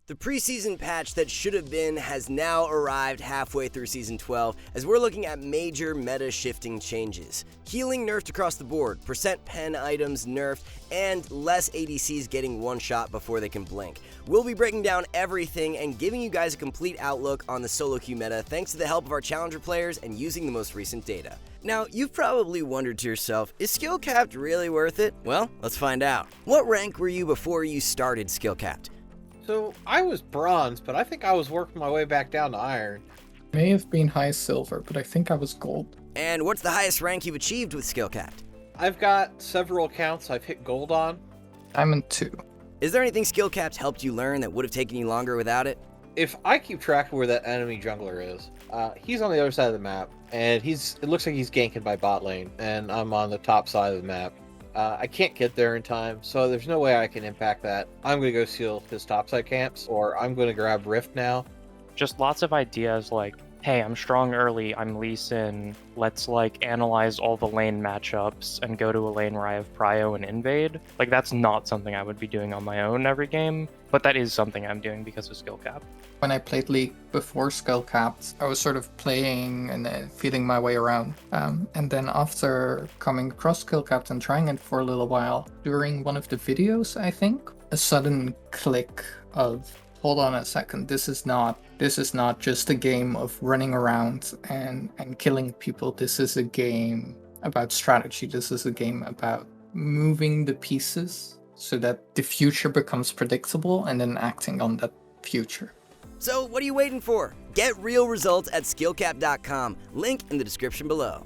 The preseason patch that should have been has now arrived halfway through Season 12 as we're looking at major meta-shifting changes. Healing nerfed across the board, percent pen items nerfed, and less ADCs getting one shot before they can blink. We'll be breaking down everything and giving you guys a complete outlook on the solo queue meta thanks to the help of our challenger players and using the most recent data. Now, you've probably wondered to yourself, is SkillCapped really worth it? Well, let's find out. What rank were you before you started SkillCapped? So I was bronze, but I think I was working my way back down to iron. May have been high silver, but I think I was gold. And what's the highest rank you've achieved with SkillCapped? I've got several accounts I've hit gold on. Diamond 2. Is there anything SkillCapped helped you learn that would have taken you longer without it? If I keep track of where that enemy jungler is, he's on the other side of the map, and it looks like he's ganking by bot lane, and I'm on the top side of the map. I can't get there in time, so there's no way I can impact that. I'm going to go seal his topside camps, or I'm going to grab Rift now. Just lots of ideas like, hey, I'm strong early, I'm Lee Sin, let's analyze all the lane matchups and go to a lane where I have prio and invade. That's not something I would be doing on my own every game, but that is something I'm doing because of SkillCapped. When I played League before SkillCapped, I was sort of playing and feeling my way around. And then after coming across SkillCapped and trying it for a little while, during one of the videos, I think, a sudden click of, hold on a second, this is not just a game of running around and killing people. This is a game about strategy. This is a game about moving the pieces so that the future becomes predictable and then acting on that future. So what are you waiting for? Get real results at skillcapped.com, link in the description below.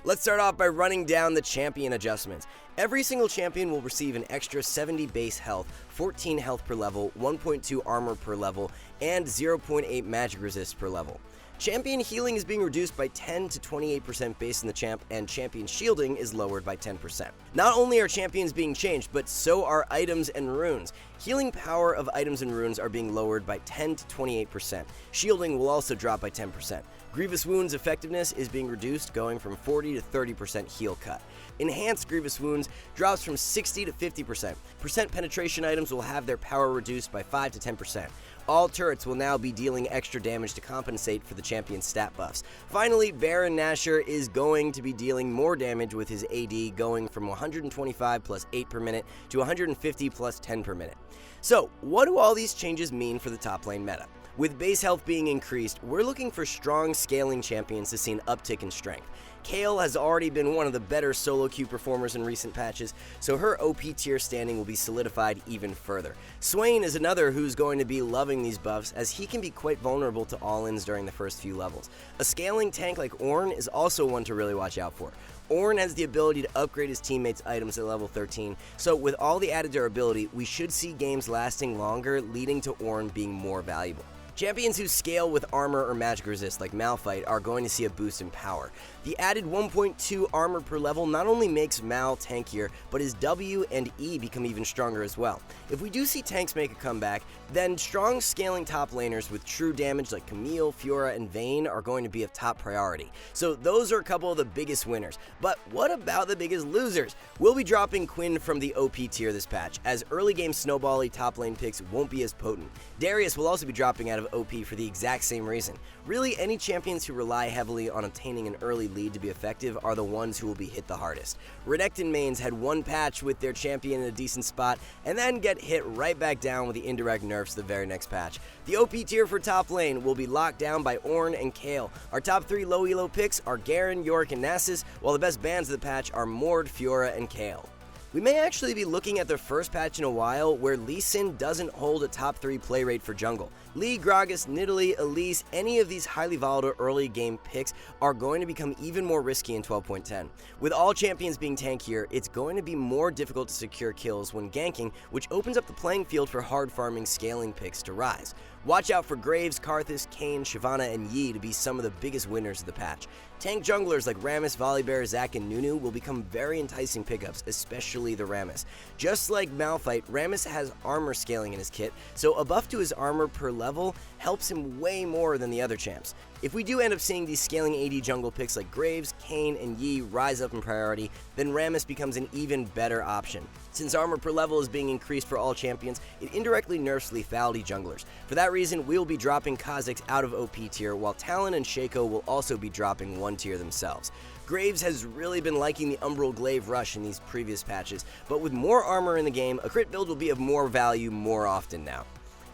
Let's start off by running down the champion adjustments. Every single champion will receive an extra 70 base health, 14 health per level, 1.2 armor per level, and 0.8 magic resist per level. Champion healing is being reduced by 10 to 28% based on the champ, and champion shielding is lowered by 10%. Not only are champions being changed, but so are items and runes. Healing power of items and runes are being lowered by 10 to 28%. Shielding will also drop by 10%. Grievous Wounds effectiveness is being reduced, going from 40 to 30% heal cut. Enhanced Grievous Wounds drops from 60 to 50%. Percent penetration items will have their power reduced by 5 to 10%. All turrets will now be dealing extra damage to compensate for the champion's stat buffs. Finally, Baron Nashor is going to be dealing more damage with his AD, going from 125 plus 8 per minute to 150 plus 10 per minute. So, what do all these changes mean for the top lane meta? With base health being increased, we're looking for strong scaling champions to see an uptick in strength. Kayle has already been one of the better solo queue performers in recent patches, so her OP tier standing will be solidified even further. Swain is another who's going to be loving these buffs, as he can be quite vulnerable to all-ins during the first few levels. A scaling tank like Ornn is also one to really watch out for. Ornn has the ability to upgrade his teammates' items at level 13, so with all the added durability, we should see games lasting longer, leading to Ornn being more valuable. Champions who scale with armor or magic resist like Malphite are going to see a boost in power. The added 1.2 armor per level not only makes Mal tankier, but his W and E become even stronger as well. If we do see tanks make a comeback, then strong scaling top laners with true damage like Camille, Fiora, and Vayne are going to be of top priority. So those are a couple of the biggest winners. But what about the biggest losers? We'll be dropping Quinn from the OP tier this patch, as early game snowbally top lane picks won't be as potent. Darius will also be dropping out of OP for the exact same reason. Really, any champions who rely heavily on obtaining an early lead to be effective are the ones who will be hit the hardest. Renekton mains had one patch with their champion in a decent spot, and then get hit right back down with the indirect nerfs the very next patch. The OP tier for top lane will be locked down by Ornn and Kayle. Our top 3 low elo picks are Garen, Yorick, and Nasus, while the best bans of the patch are Mord, Fiora, and Kayle. We may actually be looking at the first patch in a while where Lee Sin doesn't hold a top 3 play rate for jungle. Lee, Gragas, Nidalee, Elise, any of these highly volatile early game picks are going to become even more risky in 12.10. With all champions being tankier, it's going to be more difficult to secure kills when ganking, which opens up the playing field for hard farming scaling picks to rise. Watch out for Graves, Karthus, Kayn, Shyvana, and Yi to be some of the biggest winners of the patch. Tank junglers like Rammus, Volibear, Zac, and Nunu will become very enticing pickups, especially the Rammus. Just like Malphite, Rammus has armor scaling in his kit, so a buff to his armor per level helps him way more than the other champs. If we do end up seeing these scaling AD jungle picks like Graves, Kayn, and Yi rise up in priority, then Rammus becomes an even better option. Since armor per level is being increased for all champions, it indirectly nerfs lethality junglers. For that reason, we will be dropping Kha'Zix out of OP tier, while Talon and Shaco will also be dropping 1 tier themselves. Graves has really been liking the Umbral Glaive Rush in these previous patches, but with more armor in the game, a crit build will be of more value more often now.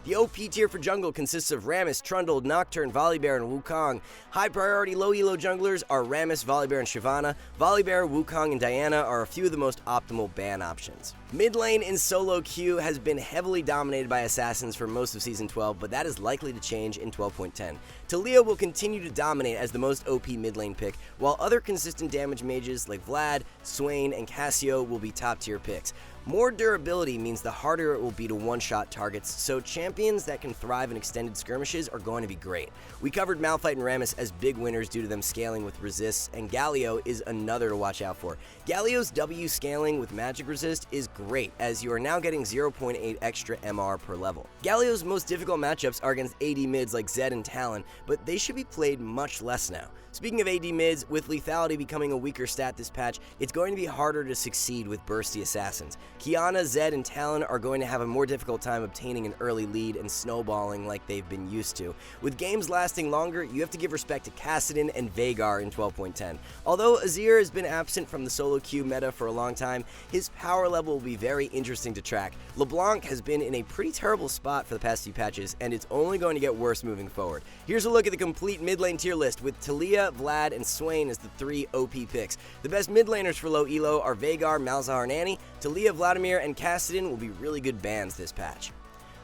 The OP tier for jungle consists of Rammus, Trundle, Nocturne, Volibear, and Wukong. High priority low elo junglers are Rammus, Volibear, and Shyvana. Volibear, Wukong, and Diana are a few of the most optimal ban options. Mid lane in solo queue has been heavily dominated by assassins for most of Season 12, but that is likely to change in 12.10. Talia will continue to dominate as the most OP mid lane pick, while other consistent damage mages like Vlad, Swain, and Cassio will be top tier picks. More durability means the harder it will be to one-shot targets, so champions that can thrive in extended skirmishes are going to be great. We covered Malphite and Rammus as big winners due to them scaling with resists, and Galio is another to watch out for. Galio's W scaling with magic resist is great, as you are now getting 0.8 extra MR per level. Galio's most difficult matchups are against AD mids like Zed and Talon, but they should be played much less now. Speaking of AD mids, with lethality becoming a weaker stat this patch, it's going to be harder to succeed with bursty assassins. Kiana, Zed, and Talon are going to have a more difficult time obtaining an early lead and snowballing like they've been used to. With games lasting longer, you have to give respect to Kassadin and Veigar in 12.10. Although Azir has been absent from the solo queue meta for a long time, his power level will be very interesting to track. LeBlanc has been in a pretty terrible spot for the past few patches, and it's only going to get worse moving forward. Here's a look at the complete mid lane tier list, with Talia, Vlad, and Swain as the 3 OP picks. The best mid laners for low elo are Veigar, Malzahar, and Annie. Talia, Vladimir, and Kassadin will be really good bans this patch.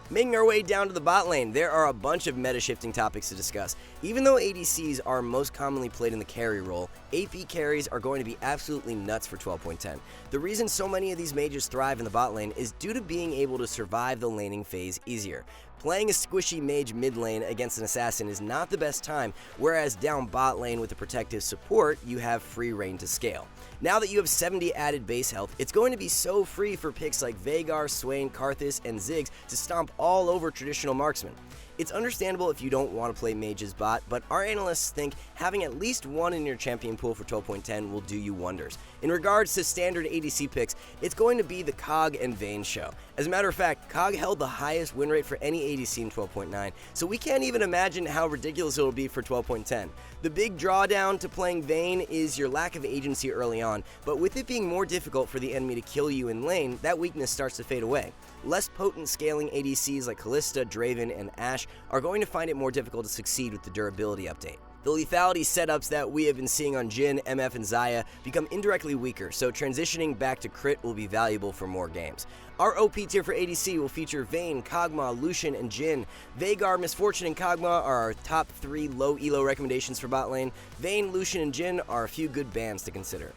Making our way down to the bot lane, there are a bunch of meta-shifting topics to discuss. Even though ADCs are most commonly played in the carry role, AP carries are going to be absolutely nuts for 12.10. The reason so many of these mages thrive in the bot lane is due to being able to survive the laning phase easier. Playing a squishy mage mid lane against an assassin is not the best time, whereas down bot lane with a protective support, you have free reign to scale. Now that you have 70 added base health, it's going to be so free for picks like Veigar, Swain, Karthus, and Ziggs to stomp all over traditional marksmen. It's understandable if you don't want to play mages bot, but our analysts think having at least one in your champion pool for 12.10 will do you wonders. In regards to standard ADC picks, it's going to be the Cog and Vayne show. As a matter of fact, Cog held the highest win rate for any ADC in 12.9, so we can't even imagine how ridiculous it will be for 12.10. The big drawdown to playing Vayne is your lack of agency early on, but with it being more difficult for the enemy to kill you in lane, that weakness starts to fade away. Less potent scaling ADCs like Kalista, Draven, and Ashe are going to find it more difficult to succeed with the durability update. The lethality setups that we have been seeing on Jhin, MF, and Xayah become indirectly weaker, so transitioning back to crit will be valuable for more games. Our OP tier for ADC will feature Vayne, Kog'Maw, Lucian, and Jhin. Veigar, Misfortune, and Kog'Maw are our top 3 low elo recommendations for bot lane. Vayne, Lucian, and Jhin are a few good bans to consider.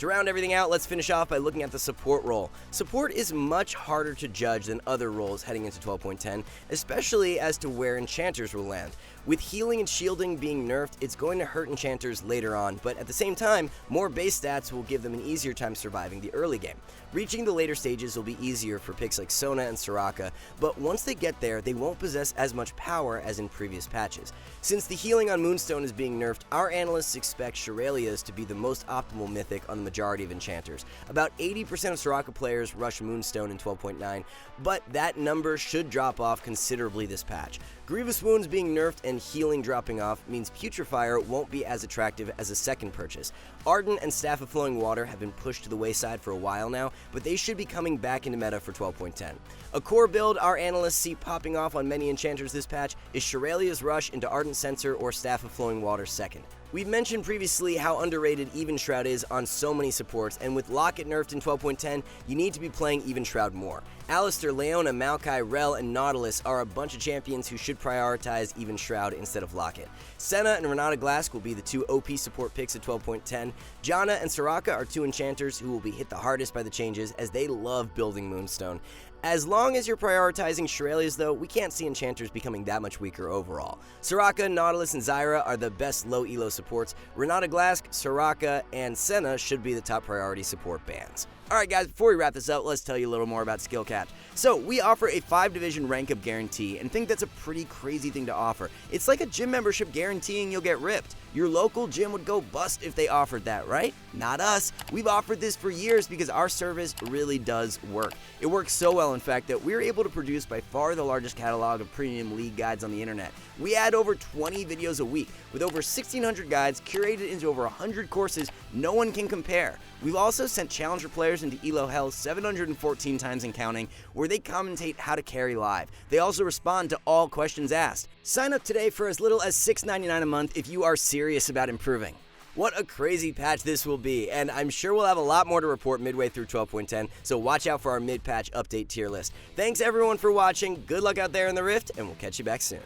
To round everything out, let's finish off by looking at the support role. Support is much harder to judge than other roles heading into 12.10, especially as to where enchanters will land. With healing and shielding being nerfed, it's going to hurt enchanters later on, but at the same time, more base stats will give them an easier time surviving the early game. Reaching the later stages will be easier for picks like Sona and Soraka, but once they get there, they won't possess as much power as in previous patches. Since the healing on Moonstone is being nerfed, our analysts expect Shurelya's to be the most optimal mythic on the majority of enchanters. About 80% of Soraka players rush Moonstone in 12.9, but that number should drop off considerably this patch. Grievous Wounds being nerfed and healing dropping off means Putrefier won't be as attractive as a second purchase. Ardent and Staff of Flowing Water have been pushed to the wayside for a while now, but they should be coming back into meta for 12.10. A core build our analysts see popping off on many enchanters this patch is Shurelya's Rush into Ardent Censer or Staff of Flowing Water second. We've mentioned previously how underrated Even Shroud is on so many supports, and with Locket nerfed in 12.10, you need to be playing Even Shroud more. Alistair, Leona, Maokai, Rel, and Nautilus are a bunch of champions who should prioritize Even Shroud instead of Locket. Senna and Renata Glask will be the 2 OP support picks at 12.10. Janna and Soraka are 2 enchanters who will be hit the hardest by the changes, as they love building Moonstone. As long as you're prioritizing Shurelya's though, we can't see enchanters becoming that much weaker overall. Soraka, Nautilus, and Zyra are the best low elo supports. Renata Glask, Soraka, and Senna should be the top priority support bans. Alright guys, before we wrap this up, let's tell you a little more about SkillCapped. So, we offer a 5-division rank up guarantee, and think that's a pretty crazy thing to offer. It's like a gym membership guaranteeing you'll get ripped. Your local gym would go bust if they offered that, right? Not us. We've offered this for years because our service really does work. It works so well, in fact, that we're able to produce by far the largest catalog of premium league guides on the internet. We add over 20 videos a week with over 1,600 guides curated into over 100 courses no one can compare. We've also sent challenger players into ELO Hell 714 times and counting, where they commentate how to carry live. They also respond to all questions asked. Sign up today for as little as $6.99 a month if you are serious about improving. What a crazy patch this will be, and I'm sure we'll have a lot more to report midway through 12.10, so watch out for our mid-patch update tier list. Thanks everyone for watching, good luck out there in the Rift, and we'll catch you back soon.